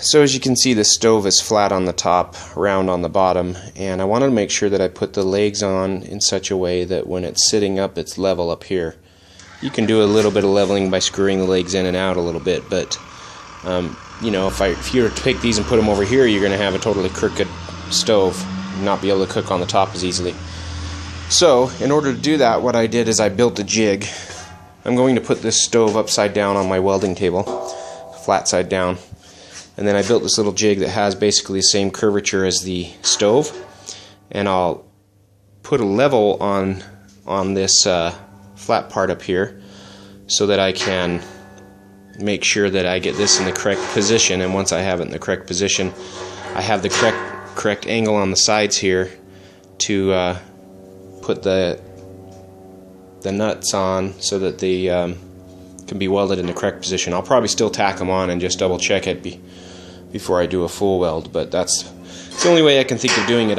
So as you can see, the stove is flat on the top, round on the bottom, and I wanted to make sure that I put the legs on in such a way that when it's sitting up, it's level up here. You can do a little bit of leveling by screwing the legs in and out a little bit, but you know, if you were to take these and put them over here, you're going to have a totally crooked stove and not be able to cook on the top as easily. So in order to do that, what I did is I built a jig. I'm going to put this stove upside down on my welding table, flat side down. And then I built this little jig that has basically the same curvature as the stove, and I'll put a level on this flat part up here so that I can make sure that I get this in the correct position. And once I have it in the correct position, I have the correct angle on the sides here to put the nuts on so that they can be welded in the correct position. I'll probably still tack them on and just double check it before I do a full weld, but that's the only way I can think of doing it.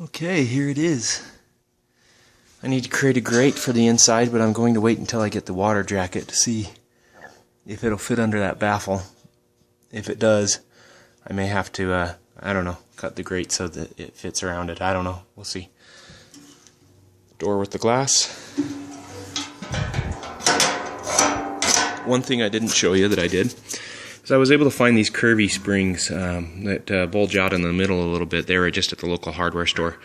Okay, here it is. I need to create a grate for the inside, but I'm going to wait until I get the water jacket to see if it'll fit under that baffle. If it does, I may have to, I don't know, cut the grate so that it fits around it. I don't know. We'll see. Door with the glass. One thing I didn't show you that I did is I was able to find these curvy springs that bulge out in the middle a little bit. They were just at the local hardware store.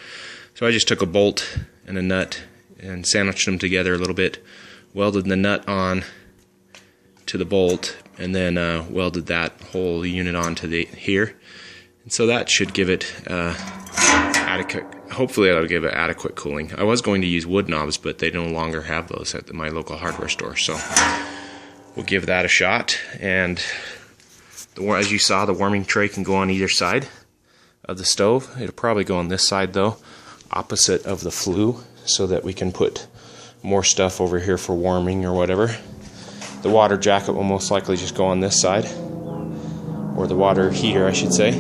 So I just took a bolt and a nut and sandwiched them together a little bit, welded the nut on to the bolt, and then welded that whole unit onto here. And so that should give it adequate, hopefully that'll give it adequate cooling. I was going to use wood knobs, but they no longer have those at my local hardware store. So we'll give that a shot. And as you saw, the warming tray can go on either side of the stove. It'll probably go on this side though, opposite of the flue, so that we can put more stuff over here for warming or whatever. The water jacket will most likely just go on this side, or the water heater I should say.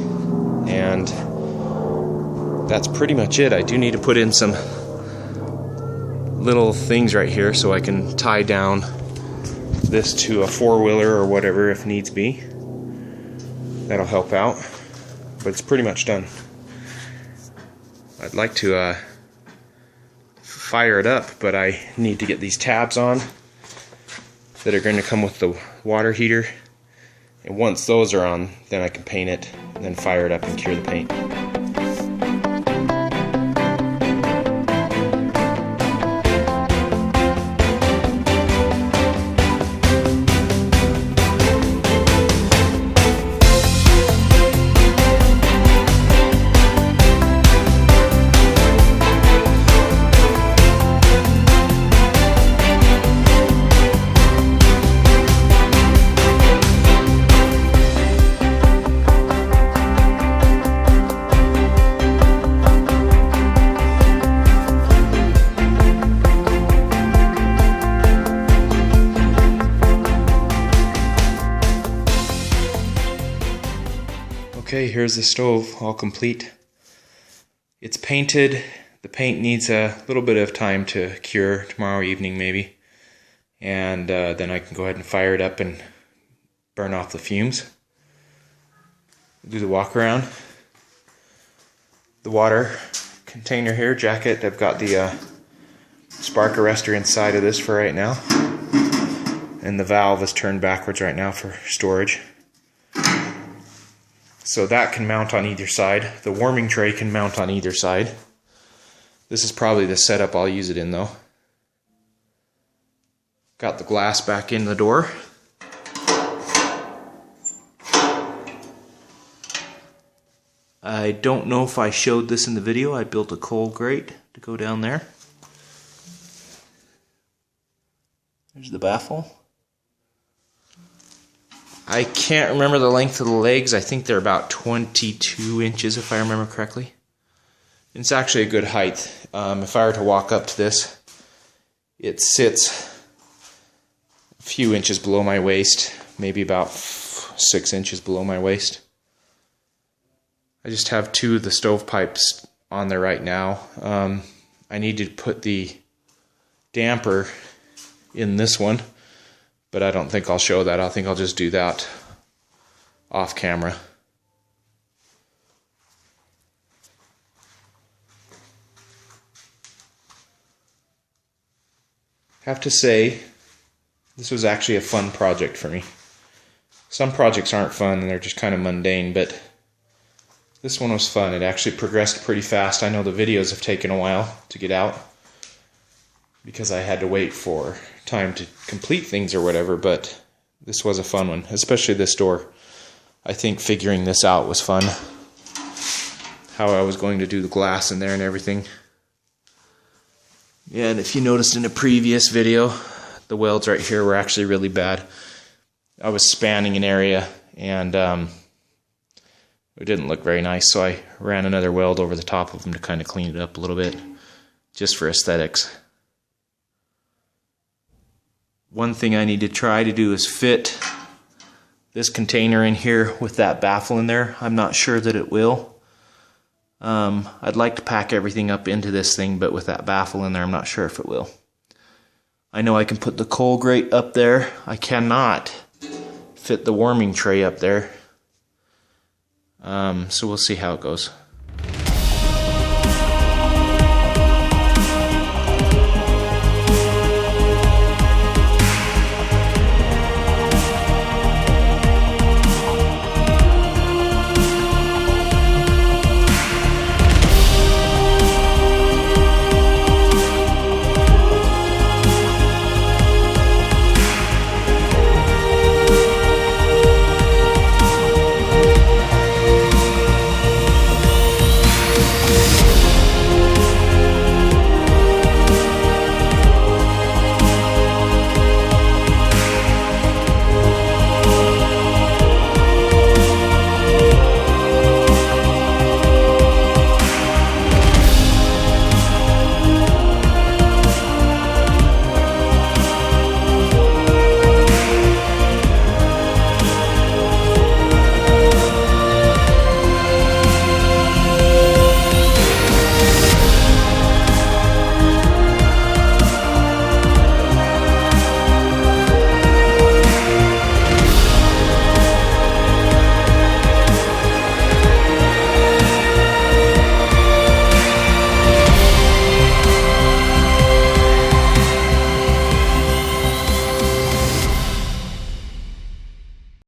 And that's pretty much it. I do need to put in some little things right here so I can tie down this to a four-wheeler or whatever if needs be. That'll help out, but it's pretty much done. I'd like to fire it up, but I need to get these tabs on that are going to come with the water heater, and once those are on, then I can paint it and then fire it up and cure the paint. Okay, here's the stove, all complete. It's painted. The paint needs a little bit of time to cure, tomorrow evening maybe. And then I can go ahead and fire it up and burn off the fumes. Do the walk around. The water container here, jacket, I've got the spark arrestor inside of this for right now. And the valve is turned backwards right now for storage. So that can mount on either side. The warming tray can mount on either side. This is probably the setup I'll use it in though. Got the glass back in the door. I don't know if I showed this in the video. I built a coal grate to go down there. There's the baffle. I can't remember the length of the legs. I think they're about 22 inches if I remember correctly. It's actually a good height. If I were to walk up to this, it sits a few inches below my waist, maybe about 6 inches below my waist. I just have two of the stovepipes on there right now. I need to put the damper in this one, but I don't think I'll show that. I think I'll just do that off camera. I have to say, this was actually a fun project for me. Some projects aren't fun and they're just kind of mundane, but this one was fun. It actually progressed pretty fast. I know the videos have taken a while to get out because I had to wait for time to complete things or whatever, but this was a fun one, especially this door. I think figuring this out was fun. How I was going to do the glass in there and everything. Yeah, and if you noticed in a previous video, the welds right here were actually really bad. I was spanning an area and it didn't look very nice, so I ran another weld over the top of them to kind of clean it up a little bit, just for aesthetics. One thing I need to try to do is fit this container in here with that baffle in there. I'm not sure that it will. I'd like to pack everything up into this thing, but with that baffle in there, I'm not sure if it will. I know I can put the coal grate up there. I cannot fit the warming tray up there. So we'll see how it goes.